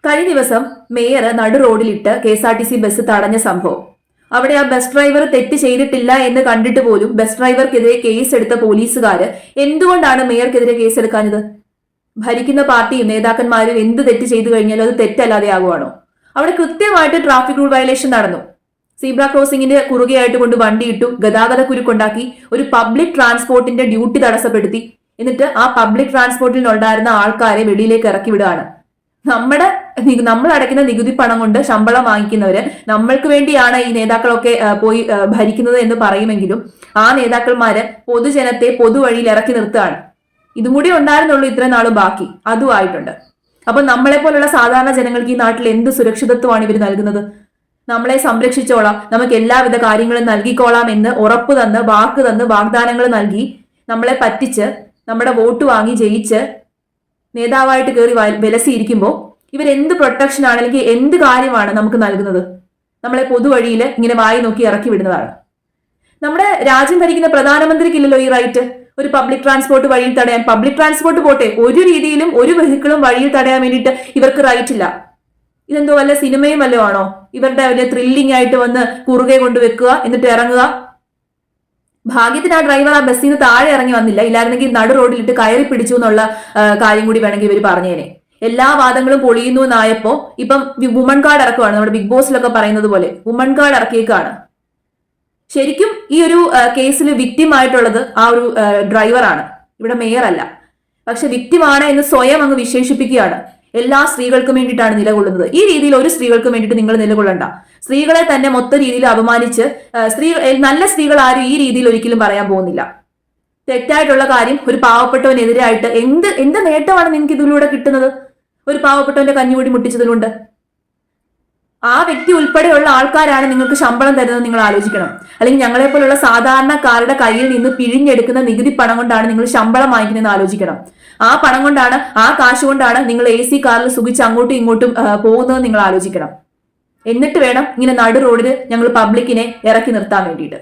കഴിഞ്ഞ ദിവസം മേയർ നടു റോഡിലിട്ട് KSRTC ബസ് തടഞ്ഞ സംഭവം. അവിടെ ആ ബസ് ഡ്രൈവർ തെറ്റ് ചെയ്തിട്ടില്ല എന്ന് കണ്ടിട്ട് പോലും ബസ് ഡ്രൈവർക്കെതിരെ കേസ് എടുത്ത പോലീസുകാര് എന്തുകൊണ്ടാണ് മേയർക്കെതിരെ കേസ് എടുക്കാഞ്ഞത്? ഭരിക്കുന്ന പാർട്ടിയും നേതാക്കന്മാരും എന്ത് തെറ്റ് ചെയ്തു കഴിഞ്ഞാലും അത് തെറ്റല്ലാതെ ആകുവാണോ? അവിടെ കൃത്യമായിട്ട് ട്രാഫിക് റൂൾ വയലേഷൻ നടന്നു. സീബ്ര ക്രോസിംഗിന്റെ കുറുകെയായിട്ട് കൊണ്ട് വണ്ടി ഇട്ടു, ഗതാഗത കുരുക്കുണ്ടാക്കി, ഒരു പബ്ലിക് ട്രാൻസ്പോർട്ടിന്റെ ഡ്യൂട്ടി തടസ്സപ്പെടുത്തി. എന്നിട്ട് ആ പബ്ലിക് ട്രാൻസ്പോർട്ടിൽ ഉണ്ടായിരുന്ന ആൾക്കാരെ വെളിയിലേക്ക് ഇറക്കി വിടുകയാണ്. നമ്മൾ അടയ്ക്കുന്ന നികുതി പണം കൊണ്ട് ശമ്പളം വാങ്ങിക്കുന്നവര് നമ്മൾക്ക് വേണ്ടിയാണ് ഈ നേതാക്കളൊക്കെ പോയി ഭരിക്കുന്നത് എന്ന് പറയുമെങ്കിലും ആ നേതാക്കന്മാര് പൊതുജനത്തെ പൊതുവഴിയിൽ ഇറക്കി നിർത്തുകയാണ്. ഇതും കൂടി ഉണ്ടായിരുന്നുള്ളൂ ഇത്രയും നാളും ബാക്കി, അതും ആയിട്ടുണ്ട്. അപ്പൊ നമ്മളെ പോലുള്ള സാധാരണ ജനങ്ങൾക്ക് ഈ നാട്ടിൽ എന്ത് സുരക്ഷിതത്വമാണ് ഇവർ നൽകുന്നത്? നമ്മളെ സംരക്ഷിച്ചോളാം, നമുക്ക് എല്ലാവിധ കാര്യങ്ങളും നൽകിക്കോളാം എന്ന് ഉറപ്പ് തന്ന് വാക്ക് തന്ന് വാഗ്ദാനങ്ങൾ നൽകി നമ്മളെ പറ്റിച്ച് നമ്മുടെ വോട്ട് വാങ്ങി ജയിച്ച് നേതാവായിട്ട് കയറി വിലസിയിരിക്കുമ്പോൾ ഇവരെന്ത് പ്രൊട്ടക്ഷൻ ആണ് അല്ലെങ്കിൽ എന്ത് കാര്യമാണ് നമുക്ക് നൽകുന്നത്? നമ്മളെ പൊതുവഴിയിൽ ഇങ്ങനെ വായി നോക്കി ഇറക്കി വിടുന്നതാണ്. നമ്മുടെ രാജ്യം ഭരിക്കുന്ന പ്രധാനമന്ത്രിക്കില്ലല്ലോ ഈ റൈറ്റ്. ഒരു പബ്ലിക് ട്രാൻസ്പോർട്ട് വഴിയിൽ തടയാൻ, പബ്ലിക് ട്രാൻസ്പോർട്ട് പോട്ടെ, ഒരു രീതിയിലും ഒരു വെഹിക്കിളും വഴിയിൽ തടയാൻ വേണ്ടിയിട്ട് ഇവർക്ക് റൈറ്റ് ഇല്ല. ഇതെന്തോ വല്ല സിനിമയും വല്ലോ ആണോ? ഇവരുടെ വലിയ ത്രില്ലിംഗ് ആയിട്ട് വന്ന് കുറുകെ കൊണ്ടുവെക്കുക, എന്നിട്ട് ഇറങ്ങുക. ഭാഗ്യത്തിന് ആ ഡ്രൈവർ ആ ബസ്സിൽ നിന്ന് താഴെ ഇറങ്ങി വന്നില്ല, ഇല്ലായിരുന്നെങ്കിൽ നടു റോഡിലിട്ട് കയറി പിടിച്ചു എന്നുള്ള കാര്യം കൂടി വേണമെങ്കിൽ ഇവർ പറഞ്ഞേനെ. എല്ലാ വാദങ്ങളും പൊളിയുന്നു എന്നായപ്പോ ഇപ്പം വുമൺ കാർഡ് ഇറക്കുവാണ്. നമ്മുടെ ബിഗ് ബോസിലൊക്കെ പറയുന്നത് പോലെ വുമൺ കാർഡ് ഇറക്കിയേക്കാണ്. ശരിക്കും ഈ ഒരു കേസിൽ വിക്ടിം ആയിട്ടുള്ളത് ആ ഒരു ഡ്രൈവറാണ്, ഇവിടെ മേയർ അല്ല. പക്ഷെ വിക്ടിമാണ് എന്ന് സ്വയം അങ്ങ് വിശേഷിപ്പിക്കുകയാണ്. എല്ലാ സ്ത്രീകൾക്കും വേണ്ടിയിട്ടാണ് നിലകൊള്ളുന്നത്. ഈ രീതിയിൽ ഒരു സ്ത്രീകൾക്കും വേണ്ടിയിട്ട് നിങ്ങൾ നിലകൊള്ളണ്ട. സ്ത്രീകളെ തന്നെ മൊത്ത രീതിയിൽ അപമാനിച്ച് നല്ല സ്ത്രീകൾ ആരും ഈ രീതിയിൽ ഒരിക്കലും പറയാൻ പോകുന്നില്ല. തെറ്റായിട്ടുള്ള കാര്യം ഒരു പാവപ്പെട്ടവനെതിരായിട്ട് എന്ത് നേട്ടമാണ് നിങ്ങൾക്ക് ഇതിലൂടെ കിട്ടുന്നത്? ഒരു പാവപ്പെട്ടവന്റെ കഞ്ഞികൂടി മുട്ടിച്ചതിലുണ്ട്. ആ വ്യക്തി ഉൾപ്പെടെയുള്ള ആൾക്കാരാണ് നിങ്ങൾക്ക് ശമ്പളം തരുന്നത് നിങ്ങൾ ആലോചിക്കണം. അല്ലെങ്കിൽ ഞങ്ങളെ പോലുള്ള സാധാരണക്കാരുടെ കയ്യിൽ നിന്ന് പിഴിഞ്ഞെടുക്കുന്ന നികുതി പണം കൊണ്ടാണ് നിങ്ങൾ ശമ്പളം വാങ്ങിക്കുന്നതെന്ന് ആലോചിക്കണം. ആ പണം കൊണ്ടാണ്, ആ കാശ് കൊണ്ടാണ് നിങ്ങൾ AC കാറിൽ സുഖിച്ച് അങ്ങോട്ടും ഇങ്ങോട്ടും പോകുന്നത് നിങ്ങൾ ആലോചിക്കണം. എന്നിട്ട് വേണം ഇങ്ങനെ നടു റോഡിൽ ഞങ്ങൾ പബ്ലിക്കിനെ ഇറക്കി നിർത്താൻ വേണ്ടിയിട്ട്.